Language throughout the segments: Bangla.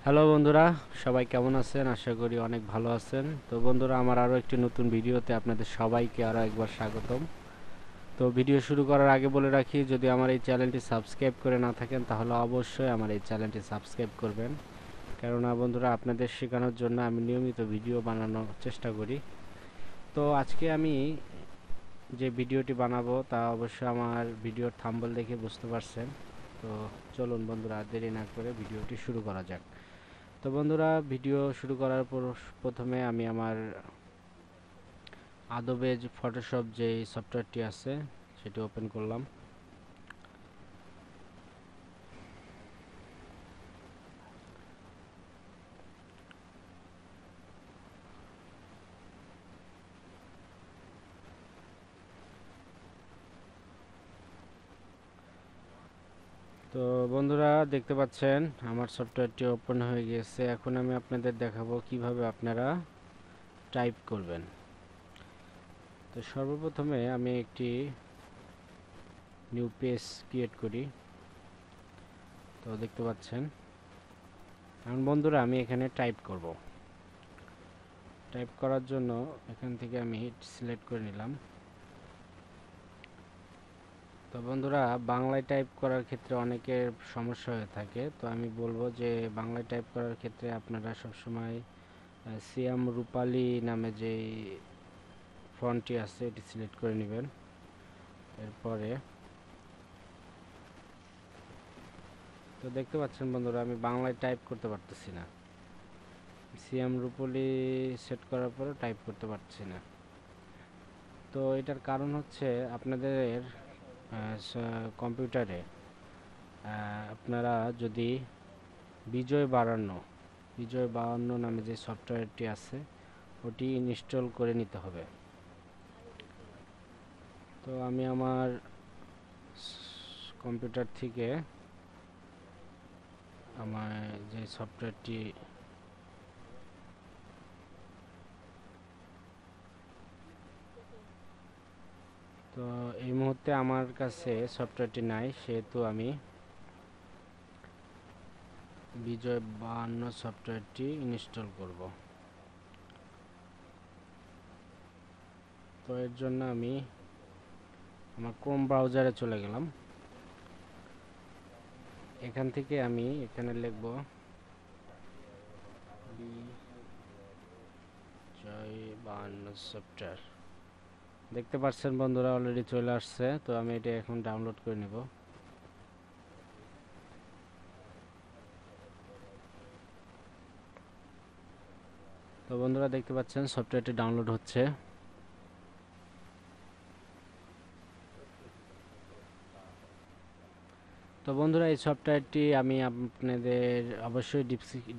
হ্যালো বন্ধুরা, সবাই কেমন আছেন? আশা করি অনেক ভালো আছেন। তো বন্ধুরা, আমার আরও একটি নতুন ভিডিওতে আপনাদের সবাইকে আরও একবার স্বাগতম। তো ভিডিও শুরু করার আগে বলে রাখি, যদি আমার এই চ্যানেলটি সাবস্ক্রাইব করে না থাকেন তাহলে অবশ্যই আমার এই চ্যানেলটি সাবস্ক্রাইব করবেন। কেননা বন্ধুরা, আপনাদের শেখানোর জন্য আমি নিয়মিত ভিডিও বানানোর চেষ্টা করি। তো আজকে আমি যে ভিডিওটি বানাবো তা অবশ্যই আমার ভিডিওর থাম্বনেল দেখে বুঝতে পারছেন। তো চলুন বন্ধুরা, দেরি না করে ভিডিওটি শুরু করা যাক। তো বন্ধুরা, ভিডিও শুরু করার পর প্রথমে আমি আমার আদবে যে ফটোশপ যে সফটওয়্যারটি আছে সেটি ওপেন করলাম। তো বন্ধুরা, দেখতে পাচ্ছেন আমার সফটওয়্যারটি ওপেন হয়ে গিয়েছে। এখন আমি আপনাদের দেখাবো কিভাবে আপনারা টাইপ করবেন। তো সর্বপ্রথমে আমি একটি নিউ পেজ ক্রিয়েট করি। তো দেখতে পাচ্ছেন, এখন বন্ধুরা আমি এখানে টাইপ করব। টাইপ করার জন্য এখান থেকে আমি সিলেক্ট করে নিলাম। তো বন্ধুরা, বাংলায় টাইপ করার ক্ষেত্রে অনেকের সমস্যা হয়ে থাকে। তো আমি বলবো যে বাংলায় টাইপ করার ক্ষেত্রে আপনারা সবসময় সিয়াম রূপালী নামে যে ফন্টটি আছে এটি সিলেক্ট করে নেবেন। এরপরে তো দেখতে পাচ্ছেন বন্ধুরা, আমি বাংলায় টাইপ করতে পারতেছি না। সিয়াম রূপালী সেট করার পরে টাইপ করতে পারছি না। তো এটার কারণ হচ্ছে আপনাদের কম্পিউটারে আপনারা যদি বিজয় বায়ান্ন নামে যে সফটওয়্যারটি আছে ওটি ইনস্টল করে নিতে হবে। তো আমি আমার কম্পিউটার থেকে আমার যে সফটওয়্যারটি তো এই মুহূর্তে আমার কাছে সফটওয়্যারটি নাই, সেহেতু আমি বিজয় 52 সফটওয়্যারটি ইনস্টল করব। তো এর জন্য আমি আমার ক্রোম ব্রাউজারে চলে গেলাম। এখান থেকে আমি এখানে লিখব বিজয় 52 সফটওয়্যার। দেখতে পাচ্ছেন বন্ধুরা, অলরেডি চলে আসছে। তো আমি এটা এখন ডাউনলোড করে নেব। তো বন্ধুরা, দেখতে পাচ্ছেন সফটওয়্যারটি ডাউনলোড হচ্ছে। তো বন্ধুরা, এই সফটওয়্যারটি আমি আপনাদের অবশ্যই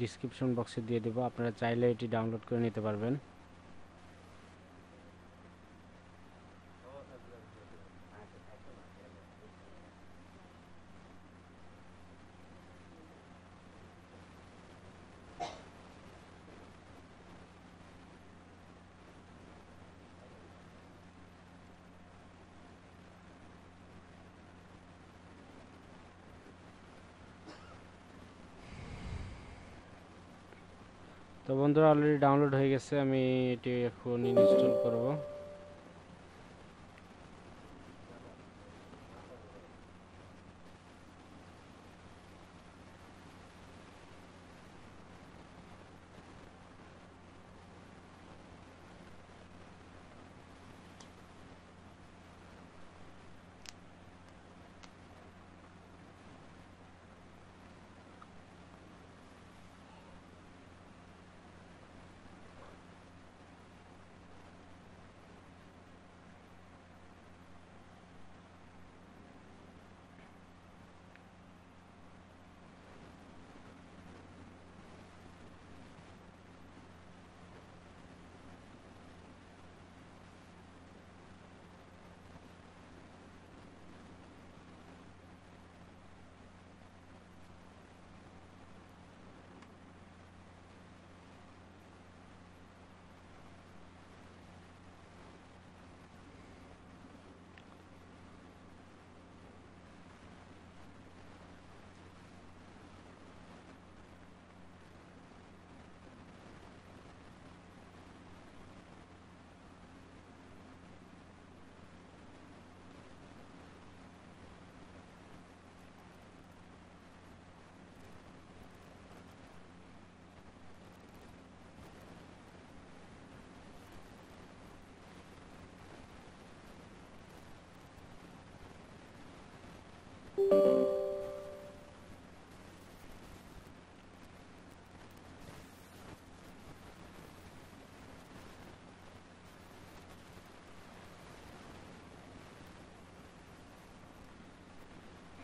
ডিসক্রিপশন বক্সে দিয়ে দেবো, আপনারা চাইলে এটি ডাউনলোড করে নিতে পারবেন। তো বন্ধুরা, অলরেডি ডাউনলোড হয়ে গেছে, আমি এটি এখন ইনস্টল করব।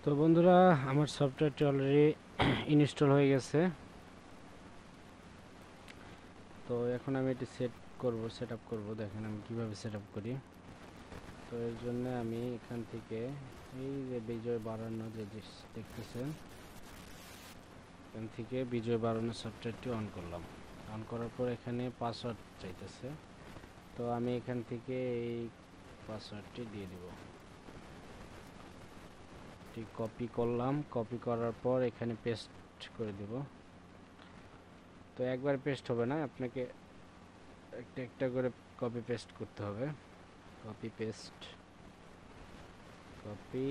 তো বন্ধুরা, আমার সফটওয়্যারটি অলরেডি ইনস্টল হয়ে গেছে। তো এখন আমি এটি সেট আপ করব। দেখেন আমি কিভাবে সেট আপ করি। তো এর জন্য আমি এখান থেকে এই যে বিজয় বাড়ানো যে দেখতেছেন, এখান থেকে বিজয় বাড়ানো সফটওয়্যারটি অন করলাম। অন করার পর এখানে পাসওয়ার্ড চাইতেছে। তো আমি এখান থেকে এই পাসওয়ার্ডটি দিয়ে দিব। ঠিক কপি করলাম। কপি করার পর এখানে পেস্ট করে দিব। তো একবার পেস্ট হবে না, আপনাকে একটা একটা করে কপি পেস্ট করতে হবে। Copy paste, copy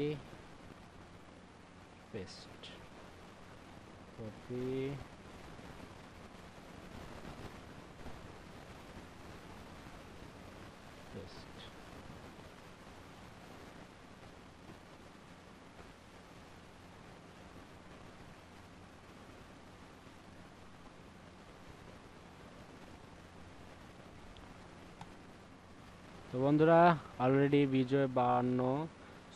paste, copy paste. তো বন্ধুরা, অলরেডি বিজয় 52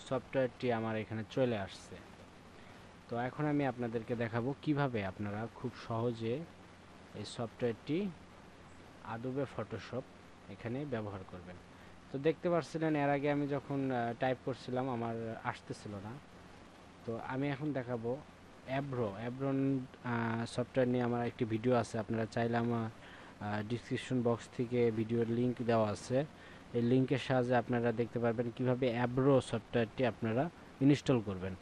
সফটওয়্যারটি আমার এখানে চলে আসছে। তো এখন আমি আপনাদেরকে দেখাবো কিভাবে আপনারা খুব সহজে এই সফটওয়্যারটি আদবে ফটোশপ এখানে ব্যবহার করবেন। তো দেখতে পাচ্ছিলেন এর আগে আমি যখন টাইপ করছিলাম আমার আসতেছিল না। তো আমি এখন দেখাবো অ্যাব্রন সফটওয়্যার নিয়ে আমার একটি ভিডিও আছে। আপনারা চাইলে আমার ডিসক্রিপশন বক্স থেকে ভিডিওর লিংক দেওয়া আছে। এই লিংকের সাহায্যে আপনারা দেখতে পারবেন কিভাবে অ্যাব্রো সফটওয়্যারটি আপনারা ইনস্টল করবেন।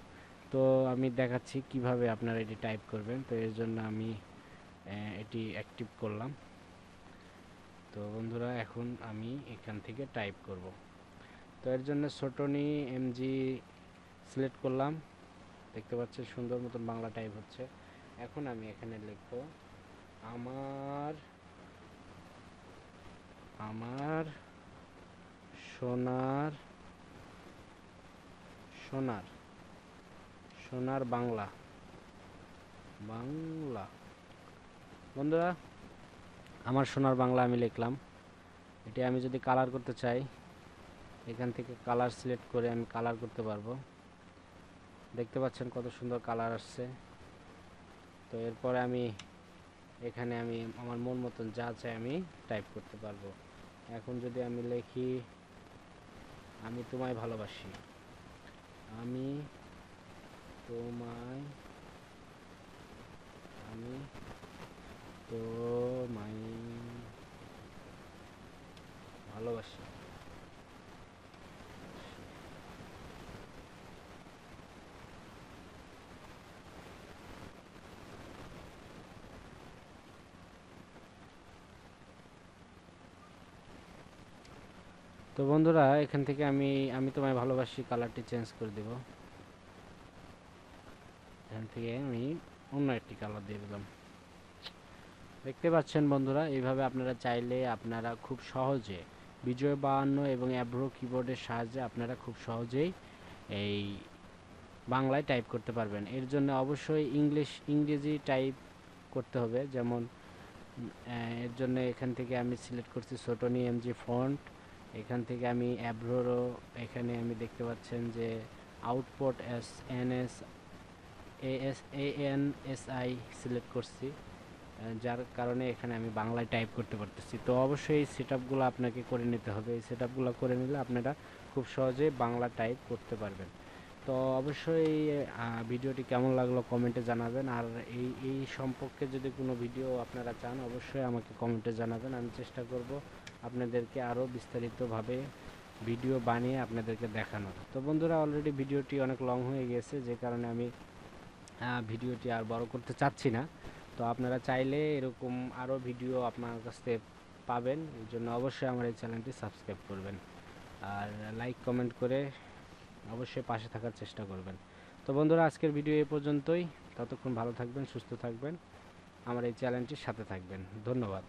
তো আমি দেখাচ্ছি কিভাবে আপনারা এটি টাইপ করবেন। তো এর জন্য আমি এটি অ্যাক্টিভ করলাম। তো বন্ধুরা, এখন আমি এখান থেকে টাইপ করব। তো এর জন্য ছোটনি এমজি সিলেক্ট করলাম। দেখতে পাচ্ছেন সুন্দর মতন বাংলা টাইপ হচ্ছে। এখন আমি এখানে লিখব আমার আমার সোনার সোনার সোনার বাংলা বাংলা। বন্ধুরা, আমার সোনার বাংলা আমি লিখলাম। এটি আমি যদি কালার করতে চাই, এখান থেকে কালার সিলেক্ট করে আমি কালার করতে পারবো। দেখতে পাচ্ছেন কত সুন্দর কালার আসছে। তো এরপরে আমি এখানে আমি আমার মন মতন যা চাই আমি টাইপ করতে পারবো। এখন যদি আমি লিখি আমি তোমায় ভালোবাসি, আমি তোমায় আমি তোমায় ভালোবাসি। তো বন্ধুরা, এখান থেকে আমি তোমায় ভালোবাসি কালারটি চেঞ্জ করে দেব। এখান থেকে আমি অন্য একটি কালার দিয়ে দিলাম। দেখতে পাচ্ছেন বন্ধুরা, এইভাবে আপনারা চাইলে আপনারা খুব সহজে বিজয় 52 এবং অ্যাব্রো কিবোর্ডের সাহায্যে আপনারা খুব সহজেই এই বাংলায় টাইপ করতে পারবেন। এর জন্য অবশ্যই ইংরেজি টাইপ করতে হবে। যেমন এর জন্য এখান থেকে আমি সিলেক্ট করছি ছোটনি এমজি ফন্ট। এখান থেকে আমি অ্যাব্রোরও এখানে আমি দেখতে পাচ্ছেন যে আউটপুট ANSI সিলেক্ট করছি, যার কারণে এখানে আমি বাংলায় টাইপ করতে পারতেছি। তো অবশ্যই এই সেটআপগুলো আপনাকে করে নিতে হবে। এই সেটআপগুলো করে নিলে আপনারা খুব সহজেই বাংলা টাইপ করতে পারবেন। তো অবশ্যই ভিডিওটি কেমন লাগলো কমেন্টে জানাবেন। আর এই সম্পর্কে যদি কোনো ভিডিও আপনারা চান অবশ্যই আমাকে কমেন্টে জানাবেন। আমি চেষ্টা করব আপনাদেরকে আরও বিস্তারিতভাবে ভিডিও বানিয়ে আপনাদেরকে দেখানোর। তো বন্ধুরা, অলরেডি ভিডিওটি অনেক লং হয়ে গেছে, যে কারণে আমি ভিডিওটি আর বড় করতে চাচ্ছি না। তো আপনারা চাইলে এরকম আরও ভিডিও আপনার কাছ থেকে পাবেন। এই জন্য অবশ্যই আমার এই চ্যানেলটি সাবস্ক্রাইব করবেন আর লাইক কমেন্ট করে অবশ্যই পাশে থাকার চেষ্টা করবেন। তো বন্ধুরা, আজকের ভিডিও এই পর্যন্তই। ততক্ষণ ভালো থাকবেন, সুস্থ থাকবেন, আমার এই চ্যানেলটির সাথে থাকবেন। ধন্যবাদ।